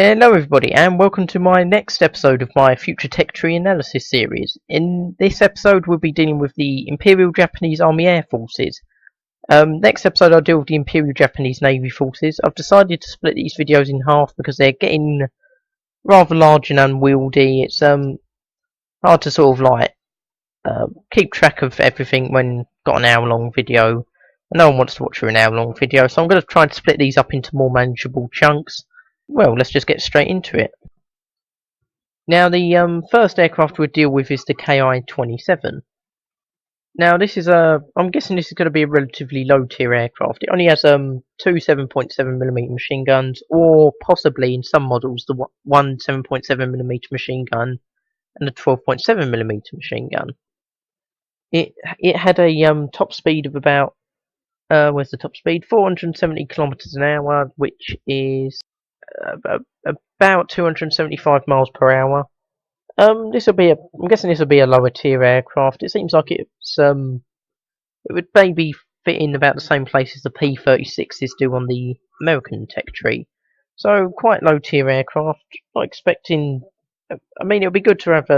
Hello everybody and welcome to my next episode of my future tech tree analysis series. In this episode we'll be dealing with the Imperial Japanese Army Air Forces. Next episode I'll deal with the Imperial Japanese Navy Forces. I've decided to split these videos in half because they're getting rather large and unwieldy. It's hard to sort of keep track of everything when got an hour long video. No one wants to watch an hour long video, so I'm going to try to split these up into more manageable chunks. Well, let's just get straight into it. Now, the first aircraft we'll deal with is the KAI-27. Now, this is I'm guessing this is going to be a relatively low-tier aircraft. It only has two 7.7mm machine guns, or possibly in some models the one 7.7mm machine gun and a 12.7mm machine gun. It had a top speed of about where's the top speed? 470 kilometers an hour, which is about 275 miles per hour. I'm guessing this will be a lower tier aircraft. It seems like it would maybe fit in about the same place as the P-36s do on the American tech tree. So quite low tier aircraft. Not expecting. I mean, it would be good to have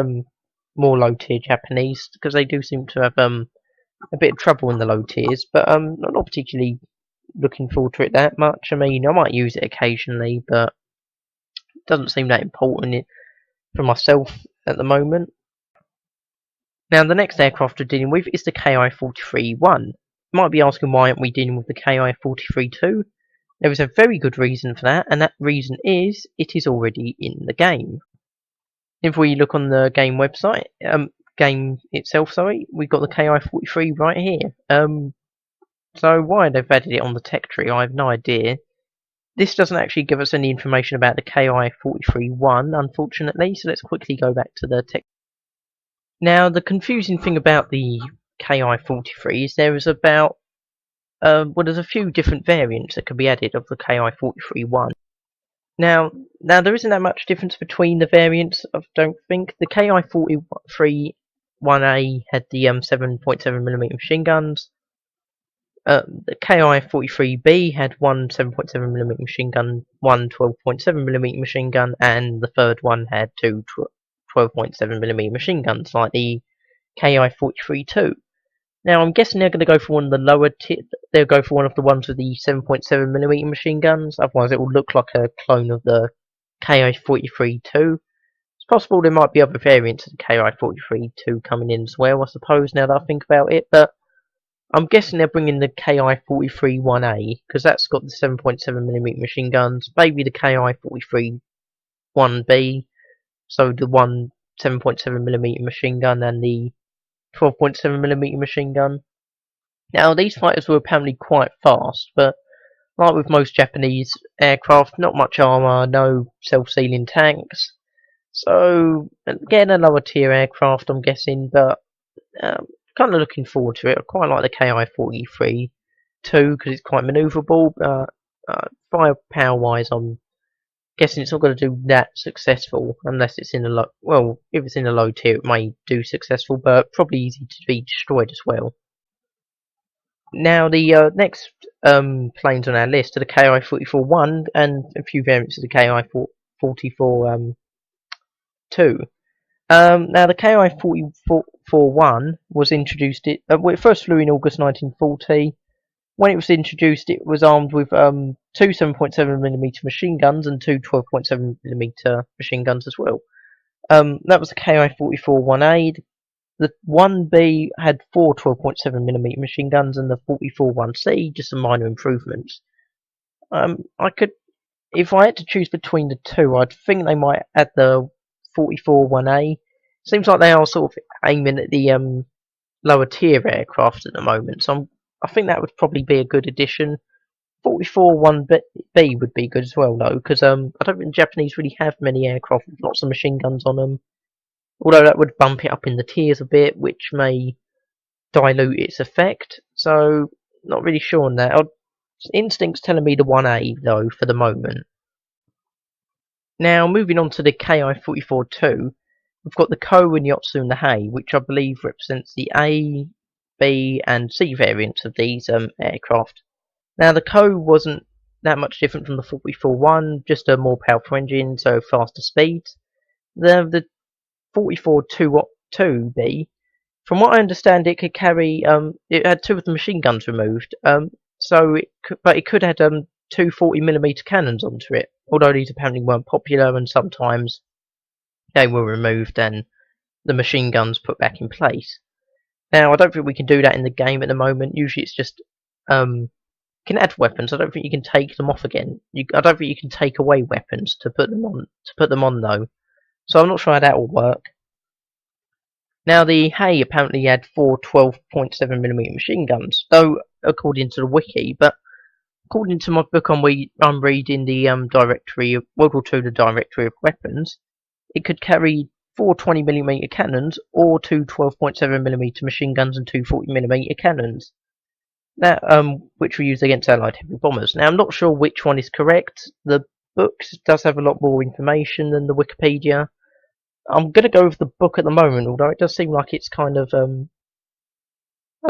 more low tier Japanese because they do seem to have a bit of trouble in the low tiers. But not particularly looking forward to it that much. I mean, I might use it occasionally, but it doesn't seem that important for myself at the moment. Now, the next aircraft we're dealing with is the KAI-43-1. You might be asking why aren't we dealing with the KAI-43-2? There is a very good reason for that, and that reason is it is already in the game. If we look on the game website, game itself, we've got the KAI-43 right here. So why they've added it on the tech tree, I have no idea. This doesn't actually give us any information about the KAI-43-1, unfortunately, so let's quickly go back to the tech. Now, the confusing thing about the KAI-43 is there's a few different variants that could be added of the KAI-43-1. Now there isn't that much difference between the variants, I don't think. The KAI-43-1A had the 7.7mm machine guns. The KAI-43B had one 7.7mm machine gun, one 12.7mm machine gun, and the third one had two 12.7mm machine guns, like the KAI-43-2. Now, I'm guessing they're going to go for one of the lower tier. They'll go for one of the ones with the 7.7mm machine guns. Otherwise, it will look like a clone of the KAI-43-2. It's possible there might be other variants of the KAI-43-2 coming in as well, I suppose, now that I think about it. But I'm guessing they're bringing the KAI-43-1A, because that's got the 7.7mm machine guns. Maybe the KAI-43-1B, so the one 7.7mm machine gun and the 12.7mm machine gun. Now, these fighters were apparently quite fast, but like with most Japanese aircraft, not much armour, no self-sealing tanks. So, again, a lower tier aircraft, I'm guessing, but kind of looking forward to it. I quite like the KAI-43 too because it's quite manoeuvrable. Firepower wise, I'm guessing it's not going to do that successful unless it's in a low. Well, if it's in a low tier, it may do successful, but probably easy to be destroyed as well. Now, the next planes on our list are the KAI-44-1 and a few variants of the KAI-44-2. Now, the KAI-44-1 was introduced. It first flew in August 1940. When it was introduced, it was armed with two 7.7mm machine guns and two 12.7mm machine guns as well. That was the KAI-44-1A. The 1B had four 12.7mm machine guns, and the 44-1C just some minor improvements. If I had to choose between the two, I'd think they might add the 44-1A. Seems like they are sort of aiming at the lower tier aircraft at the moment, so I think that would probably be a good addition. 44-1B would be good as well, though, because I don't think the Japanese really have many aircraft with lots of machine guns on them. Although that would bump it up in the tiers a bit, which may dilute its effect. So, not really sure on that. Instinct's telling me the 1A, though, for the moment. Now, moving on to the KAI-44-2, we've got the KAI Otsu and the HEI, which I believe represents the A, B, and C variants of these aircraft. Now, the KAI wasn't that much different from the 44-1, just a more powerful engine, so faster speeds. The 44-2B, from what I understand, it could carry it had 2 of the machine guns removed, but it could have two 40mm cannons onto it, although these apparently weren't popular and sometimes they were removed and the machine guns put back in place. Now, I don't think we can do that in the game at the moment. Usually it's just you can add weapons. I don't think you can take them off again. I don't think you can take away weapons to put them on though. So I'm not sure how that will work. Now, the Hay apparently had 4 12.7mm machine guns, though according to the wiki, but according to my book I'm reading, the directory of World War II, the directory of weapons, it could carry 4 20mm cannons or 2 12.7mm machine guns and 2 40mm cannons. That which were used against Allied heavy bombers. Now, I'm not sure which one is correct. The book does have a lot more information than the Wikipedia. I'm going to go with the book at the moment, although it does seem like it's kind of I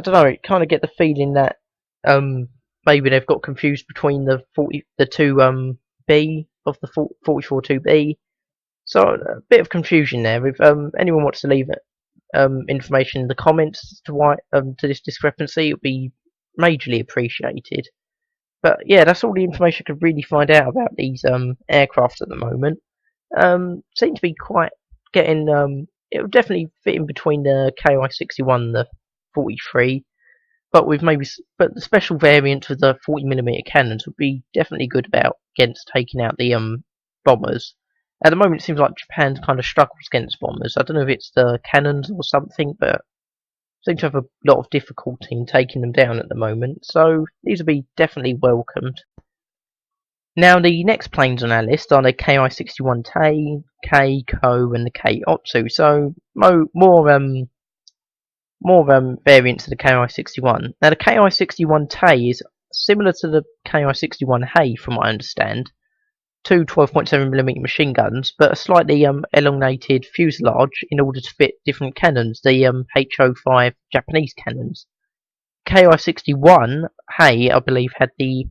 don't know. It kind of get the feeling that maybe they've got confused between the 2 B of the 44-2B. So a bit of confusion there. If anyone wants to leave information in the comments as to why to this discrepancy, it would be majorly appreciated. But yeah, that's all the information I could really find out about these aircraft at the moment. Seem to be quite getting it would definitely fit in between the KAI 61 and the 43, but the special variant with the 40mm cannons would be definitely good against taking out the bombers. At the moment, it seems like Japan kind of struggles against bombers. I don't know if it's the cannons or something, but seem to have a lot of difficulty in taking them down at the moment. So these will be definitely welcomed. Now, the next planes on our list are the KAI 61 Tei, KAI and the KAI Otsu. So more variants of the KAI 61. Now, the KAI 61 Tei is similar to the KAI 61 Hay, from what I understand. 2 12.7mm machine guns, but a slightly elongated fuselage in order to fit different cannons, the HO5 Japanese cannons. KAI 61 Hay, I believe, had the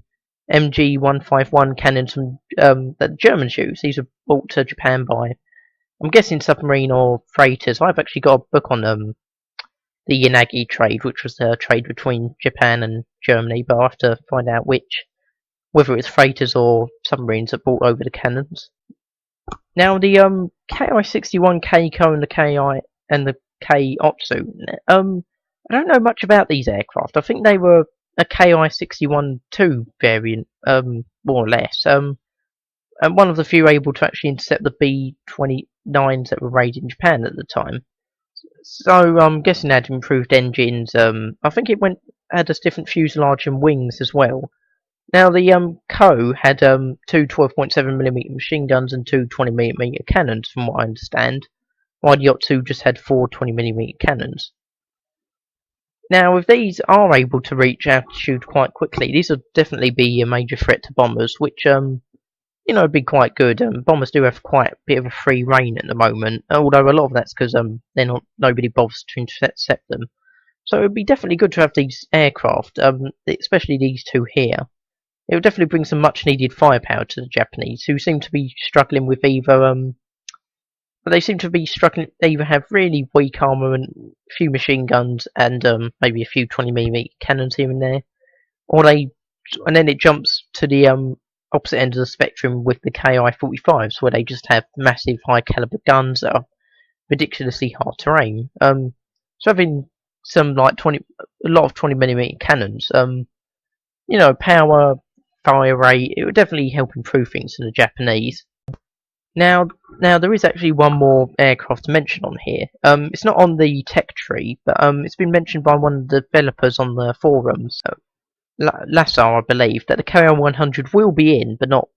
MG151 cannons from that the Germans use. These were brought to Japan by, I'm guessing, submarine or freighters. I've actually got a book on the Yanagi trade, which was the trade between Japan and Germany, but I'll have to find out whether it's freighters or submarines that brought over the cannons. Now, the KAI 61 Keiko and the KAI and the KAI Otsu, I don't know much about these aircraft. I think they were a KAI 61-2 variant, more or less. And one of the few able to actually intercept the B-29s that were raided in Japan at the time. So I'm guessing it had improved engines. I think it had a different fuselage and wings as well. Now, the KO had 2 12.7mm machine guns and 2 20mm cannons, from what I understand, while the Otsu just had 4 20mm cannons. Now, if these are able to reach altitude quite quickly, these would definitely be a major threat to bombers, which, would be quite good. Bombers do have quite a bit of a free reign at the moment, although a lot of that's because nobody bothers to intercept them. So it would be definitely good to have these aircraft, especially these two here. It would definitely bring some much needed firepower to the Japanese, who seem to be struggling with either either have really weak armament, a few machine guns, and maybe a few 20mm cannons here and there, and then it jumps to the opposite end of the spectrum with the KAI 45s, where they just have massive high caliber guns that are ridiculously hard to aim. So having some a lot of 20mm cannons, power, fire rate, it would definitely help improve things for the Japanese. Now there is actually one more aircraft to mention on here. It's not on the tech tree, but it's been mentioned by one of the developers on the forums, Lassar, I believe, that the KAI 100 will be in, but not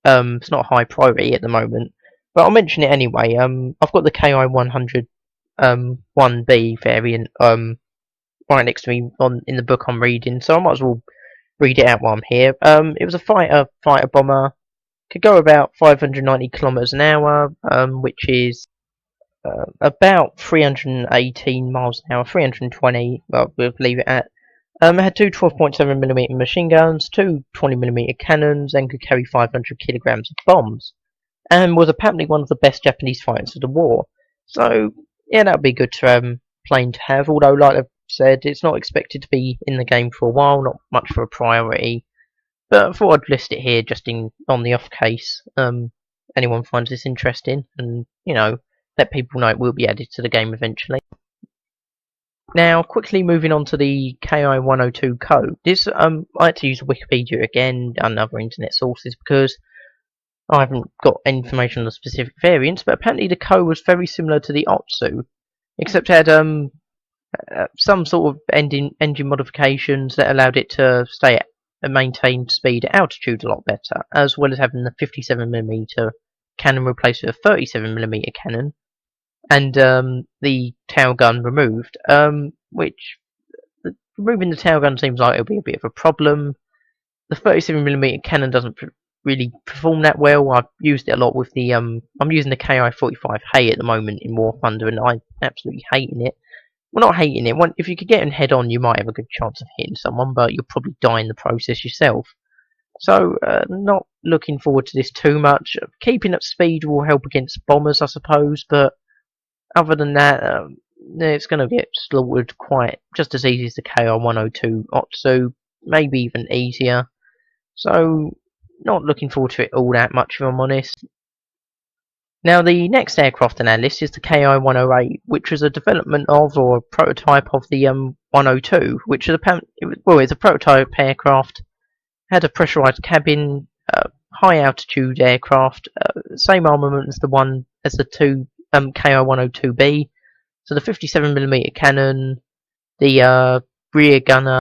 it's not high priority at the moment. But I'll mention it anyway. I've got the KAI 100 1B variant right next to me in the book I'm reading, so I might as well read it out while I'm here. It was a fighter bomber. Could go about 590 kilometers an hour, which is about 318 miles an hour, 320. Well, we'll leave it at. It had two 12.7mm machine guns, two 20mm cannons, and could carry 500 kilograms of bombs, and was apparently one of the best Japanese fighters of the war. So, yeah, that would be a good plane to have, although, like I've said, it's not expected to be in the game for a while, not much for a priority. But I thought I'd list it here just on the off case anyone finds this interesting, and, let people know it will be added to the game eventually. Now, quickly moving on to the KAI 102 code. This, I had to use Wikipedia again and other internet sources because I haven't got information on the specific variants, but apparently the code was very similar to the Otsu, except it had some sort of engine modifications that allowed it to stay at and maintain speed at altitude a lot better, as well as having the 57mm cannon replaced with a 37mm cannon, and the tail gun removed, which removing the tail gun seems like it'll be a bit of a problem. The 37mm cannon doesn't really perform that well. I've used it a lot with the I'm using the KAI 45 Hay at the moment in War Thunder, and I'm absolutely hating it. Well, not hating it. If you could get in head on, you might have a good chance of hitting someone, but you'll probably die in the process yourself. So, not looking forward to this too much. Keeping up speed will help against bombers, I suppose, but other than that, it's going to get slaughtered quite just as easy as the KAI 102 Otsu, maybe even easier. So, not looking forward to it all that much, if I'm honest. Now, the next aircraft on our list is the KAI 108, which was a development of, or a prototype of, the 102, which is it's a prototype aircraft, had a pressurized cabin, high altitude aircraft, same armament as the two KAI 102B, so the 57mm cannon, the rear gunner,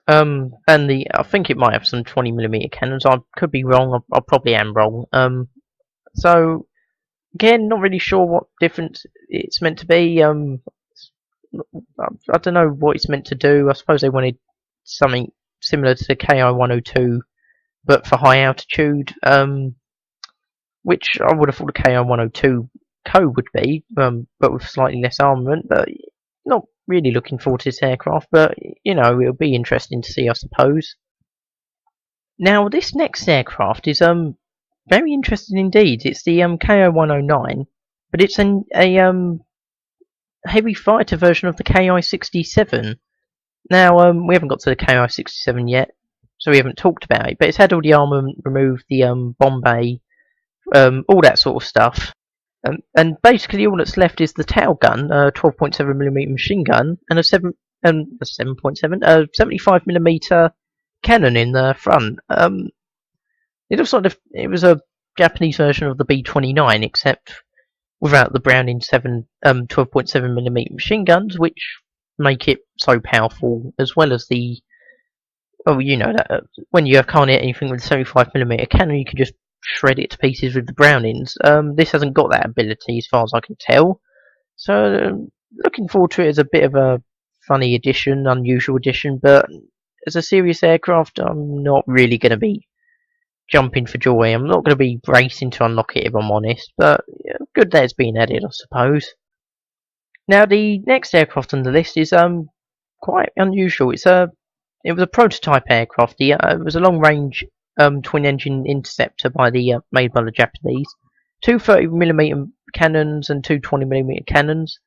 and I think it might have some 20mm cannons. I could be wrong. I probably am wrong. So again, not really sure what difference it's meant to be. I don't know what it's meant to do. I suppose they wanted something similar to the KAI 102, but for high altitude, which I would have thought the KAI 102 code would be, but with slightly less armament. But not really looking forward to this aircraft, but it'll be interesting to see, I suppose. Now, this next aircraft is very interesting indeed. It's the KAI 109, but it's a heavy fighter version of the KAI 67. Now, we haven't got to the KAI 67 yet, so we haven't talked about it, but it's had all the armament removed, the bomb bay, all that sort of stuff. And basically all that's left is the tail gun, 12.7mm machine gun, and a 75mm cannon in the front. It looks like it was a Japanese version of the B-29, except without the Browning 12.7mm machine guns, which make it so powerful, as well as the that when you can't hit anything with a 75mm cannon, you can just shred it to pieces with the Brownings. This hasn't got that ability as far as I can tell, so looking forward to it as a bit of a funny addition, unusual addition, but as a serious aircraft, I'm not really going to be jumping for joy. I'm not going to be racing to unlock it, if I'm honest, but yeah, good that it's been added, I suppose. Now, the next aircraft on the list is quite unusual. It was a prototype aircraft. It was a long-range twin-engine interceptor made by the Japanese. Two 30mm cannons and two 20mm cannons.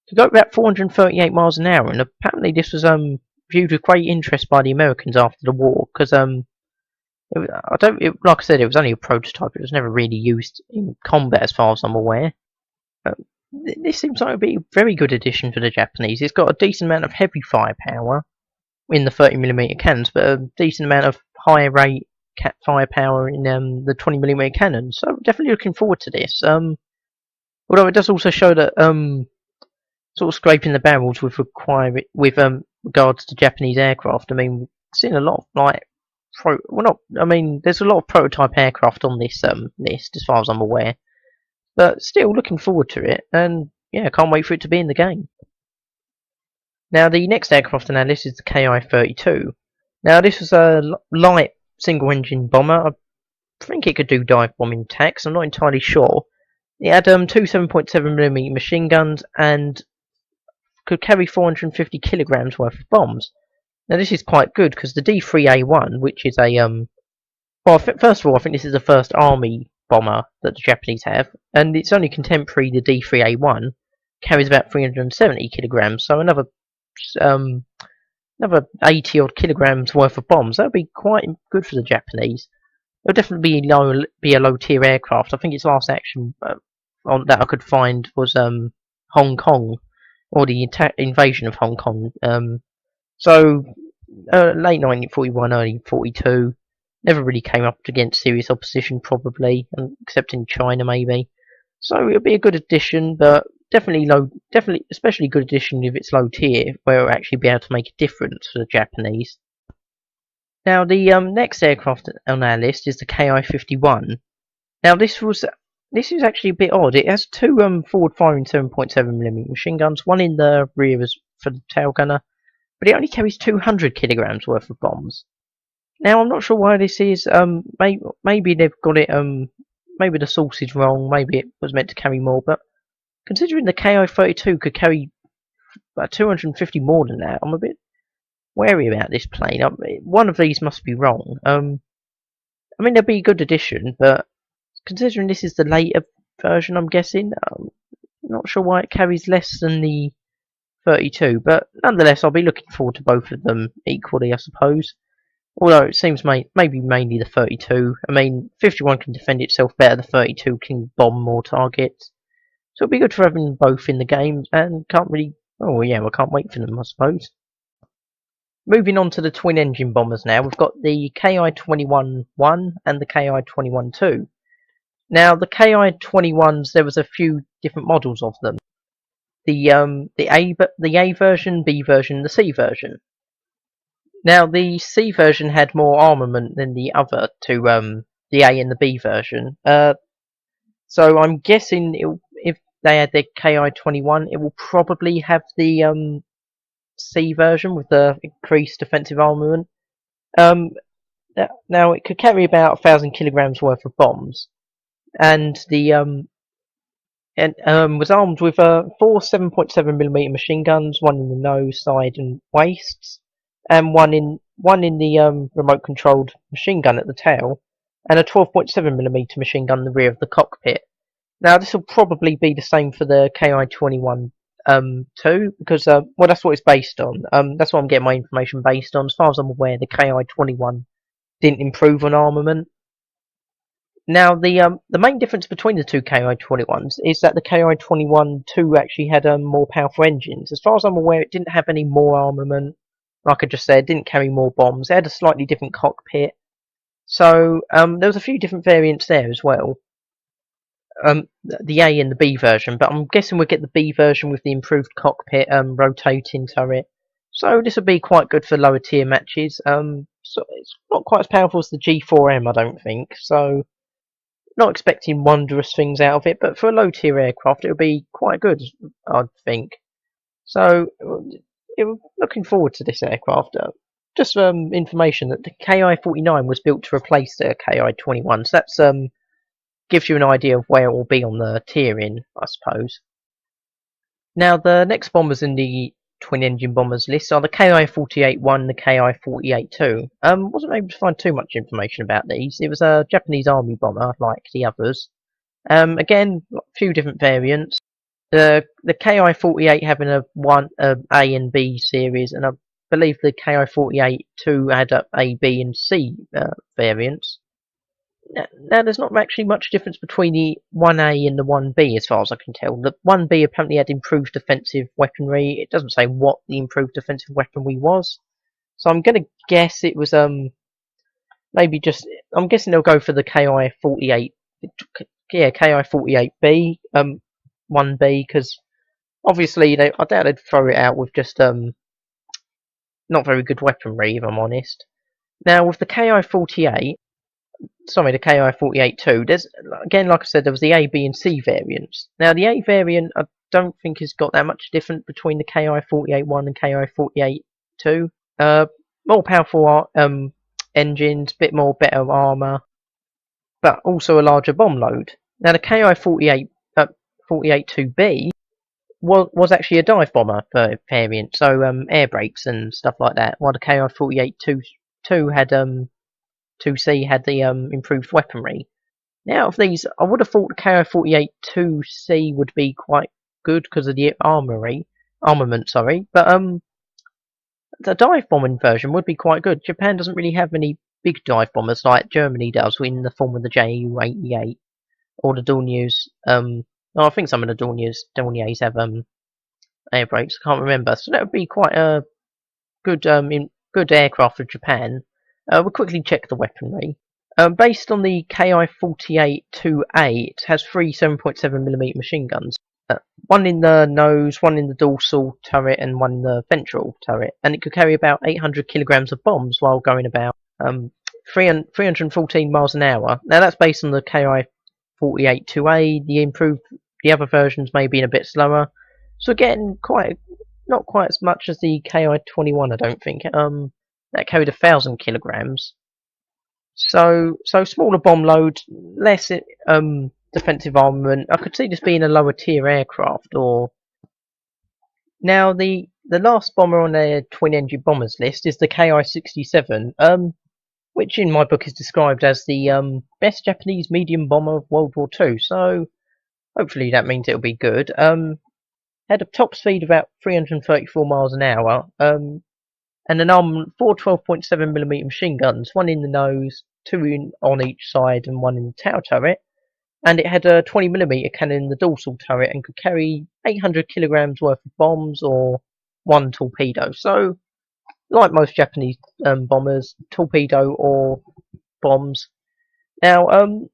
It got about 438 miles an hour, and apparently this was viewed with great interest by the Americans after the war, because like I said, it was only a prototype. It was never really used in combat, as far as I'm aware. This seems like it would be a very good addition for the Japanese. It's got a decent amount of heavy firepower in the 30mm cannons, but a decent amount of higher rate firepower in the 20mm cannons. So definitely looking forward to this. Although it does also show that sort of scraping the barrels with regards to Japanese aircraft. I mean, we've seen a lot of there's a lot of prototype aircraft on this list, as far as I'm aware. But still looking forward to it, and yeah, can't wait for it to be in the game. Now, the next aircraft on our list is the KAI 32. Now, this was a light single-engine bomber. I think it could do dive bombing attacks. I'm not entirely sure. It had two 7.7mm machine guns and could carry 450 kilograms worth of bombs. Now this is quite good because the D3A1, which is a well, first of all, I think this is the first army bomber that the Japanese have, and it's only contemporary. The D3A1 carries about 370 kilograms, so um, another 80 odd kilograms worth of bombs. That would be quite good for the Japanese. It'll definitely be a low tier aircraft. I think its last action on that I could find was Hong Kong, or the invasion of Hong Kong. So late 1941, early 42. Never really came up against serious opposition, probably, except in China maybe. So it'll be a good addition, but definitely, especially good addition if it's low tier, where it'll actually be able to make a difference for the Japanese. Now the next aircraft on our list is the KI-51. Now this is actually a bit odd. It has two forward firing 7.7mm machine guns, one in the rear for the tail gunner, but it only carries 200 kilograms worth of bombs. Now I'm not sure why this is. Maybe they've got it. Maybe the source is wrong. Maybe it was meant to carry more. But considering the KI-32 could carry about 250 more than that, I'm a bit wary about this plane. One of these must be wrong. I mean, they'll be a good addition, but considering this is the later version, I'm guessing. I'm not sure why it carries less than the 32, but nonetheless, I'll be looking forward to both of them equally, I suppose. Although it seems maybe mainly the 32. I mean, 51 can defend itself better, the 32 can bomb more targets. So it'll be good for having both in the game, and can't really... Oh yeah, I can't wait for them, I suppose. Moving on to the twin engine bombers now, we've got the KI-21-1 and the KI-21-2. Now, the KI-21s, there was a few different models of them. The A version, B version, the C version. Now, the C version had more armament than the other two, the A and the B version. So I'm guessing if they had their KI-21, it will probably have the C version with the increased defensive armament. Now, it could carry about 1,000 kilograms worth of bombs, and was armed with four 7.7mm machine guns, one in the nose, side, and waists, and one in the remote controlled machine gun at the tail, and a 12.7mm machine gun in the rear of the cockpit. Now this will probably be the same for the KI-21 too, because well, that's what it's based on. That's what I'm getting my information based on. As far as I'm aware, the KI-21 didn't improve on armament. Now the main difference between the two KI-21s is that the KI-21-2 actually had more powerful engines. As far as I'm aware, it didn't have any more armament. Like I just said, it didn't carry more bombs. It had a slightly different cockpit. So there was a few different variants there as well. The A and the B version, but I'm guessing we'll get the B version with the improved cockpit, rotating turret. So this will be quite good for lower tier matches. So it's not quite as powerful as the G4M, I don't think. So not expecting wondrous things out of it, but for a low tier aircraft, it'll be quite good, I'd think. So looking forward to this aircraft. Just information that the KI-49 was built to replace the KI-21, so that's gives you an idea of where it will be on the tiering, I suppose. Now the next bombers in the twin engine bombers list are the KI-48-1 and the KI-48-2. Wasn't able to find too much information about these. It was a Japanese army bomber like the others. Again, a few different variants. The KI-48 having a A and B series, and I believe the KI-48-2 had A, B, and C variants. Now, there's not actually much difference between the 1A and the 1B as far as I can tell. The 1B apparently had improved defensive weaponry. It doesn't say what the improved defensive weaponry was. So I'm going to guess it was maybe just... I'm guessing they'll go for the KI-48. Yeah, KI-48B, 1B, because obviously I doubt they'd throw it out with just not very good weaponry, if I'm honest. Now, with the KI-48... Sorry, the KI-48-2. There's, again, like I said, there was the A, B, and C variants. Now, the A variant, I don't think has got that much different between the KI-48-1 and KI-48-2. More powerful engines, bit more better armour, but also a larger bomb load. Now, the KI-48-2B was actually a dive bomber variant, so air brakes and stuff like that. While the KI 48-2 had 2C had the improved weaponry. Now, of these, I would have thought the KI 48-2C would be quite good because of the armament, sorry, but the dive bombing version would be quite good. Japan doesn't really have many big dive bombers like Germany does in the form of the Ju-88 or the Dorniers. I think some of the Dorniers have air brakes. I can't remember. So that would be quite a good good aircraft for Japan. We'll quickly check the weaponry. Based on the KI 48-2A, it has three 7.7mm machine guns. One in the nose, one in the dorsal turret, and one in the ventral turret. And it could carry about 800 kilograms of bombs while going about 314 miles an hour. Now that's based on the KI 48-2A. The other versions may be a bit slower. So again, not quite as much as the KI-21, I don't think. That carried 1,000 kilograms. So smaller bomb load, less defensive armament. I could see this being a lower tier aircraft. Or now the last bomber on their twin engine bombers list is the KI-67, which in my book is described as the best Japanese medium bomber of World War II. So hopefully that means it'll be good. Had a top speed of about 334 miles an hour. And an armament, 4 12.7mm machine guns, one in the nose, two on each side, and one in the tail turret. And it had a 20mm cannon in the dorsal turret and could carry 800 kilograms worth of bombs or one torpedo. So, like most Japanese bombers, torpedo or bombs. Now,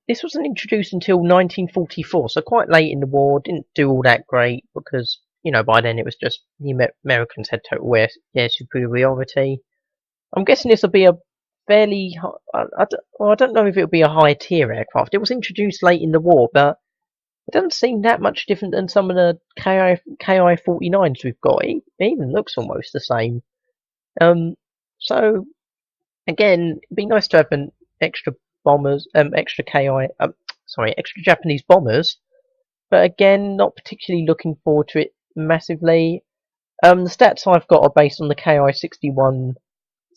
this wasn't introduced until 1944, so quite late in the war. Didn't do all that great because, by then it was just the Americans had total air superiority. I'm guessing this will be a fairly, I don't know if it'll be a high tier aircraft. It was introduced late in the war, but it doesn't seem that much different than some of the KI 49s we've got. It even looks almost the same. So again, it'd be nice to have an extra bombers, extra Japanese bombers. But again, not particularly looking forward to it massively. The stats I've got are based on the KI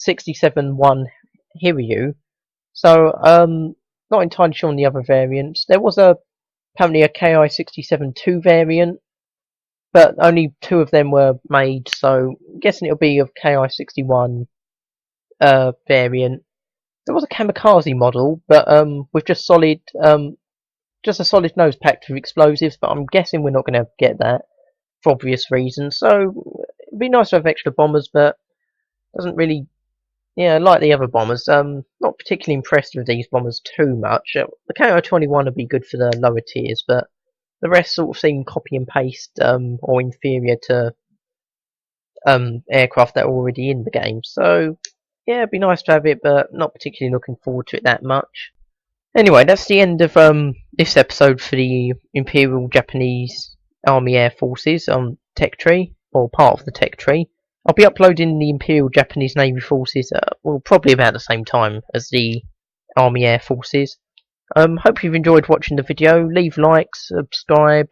67-1 Hiryu. So, not entirely sure on the other variants. There was apparently a KI 67-2 variant, but only two of them were made, so I'm guessing it'll be of KI 61 variant. There was a kamikaze model, but with just a solid nose packed with explosives, but I'm guessing we're not going to get that for obvious reasons. So it'd be nice to have extra bombers, but doesn't really, like the other bombers. Not particularly impressed with these bombers too much. The KI-21 would be good for the lower tiers, but the rest sort of seem copy and paste or inferior to aircraft that are already in the game. So yeah, it'd be nice to have it, but not particularly looking forward to it that much. Anyway, that's the end of this episode for the Imperial Japanese Army Air Forces tech tree, or part of the tech tree. I'll be uploading the Imperial Japanese Navy Forces, probably about the same time as the Army Air Forces. Hope you've enjoyed watching the video. Leave likes, subscribe,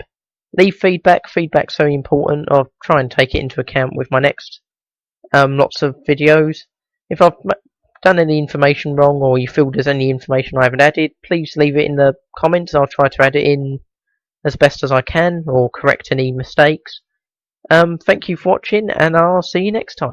leave feedback. Feedback's very important. I'll try and take it into account with my next lots of videos. If I've done any information wrong, or you feel there's any information I haven't added, please leave it in the comments. I'll try to add it in as best as I can, or correct any mistakes. Thank you for watching, and I'll see you next time.